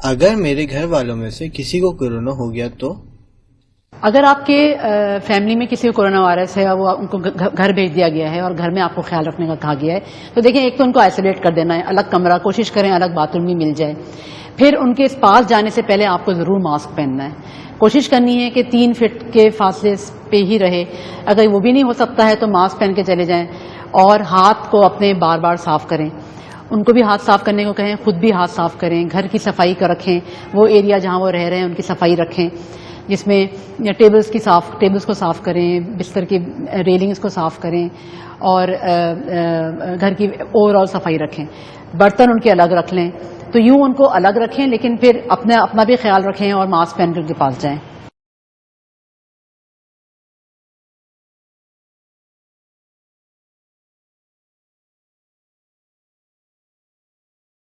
اگر میرے گھر والوں میں سے کسی کو کورونا ہو گیا تو؟ اگر آپ کے فیملی میں کسی کو کورونا وائرس ہے اور وہ ان کو گھر بھیج دیا گیا ہے اور گھر میں آپ کو خیال رکھنے کا کہا گیا ہے تو دیکھیں، ایک تو ان کو آئسولیٹ کر دینا ہے، الگ کمرہ کوشش کریں الگ باتھ روم بھی مل جائے. پھر ان کے پاس جانے سے پہلے آپ کو ضرور ماسک پہننا ہے. کوشش کرنی ہے کہ 3 فٹ کے فاصلے پہ ہی رہے. اگر وہ بھی نہیں ہو سکتا ہے تو ماسک پہن کے چلے جائیں اور ہاتھ کو اپنے بار بار صاف کریں. ان کو بھی ہاتھ صاف کرنے کو کہیں، خود بھی ہاتھ صاف کریں. گھر کی صفائی کا رکھیں، وہ ایریا جہاں وہ رہ رہے ہیں ان کی صفائی رکھیں، جس میں ٹیبلز کو صاف کریں، بستر کی ریلنگز کو صاف کریں اور گھر کی اوور آل صفائی رکھیں. برتن ان کے الگ رکھ لیں. تو یوں ان کو الگ رکھیں، لیکن پھر اپنا بھی خیال رکھیں اور ماسک پہن کر کے پاس جائیں.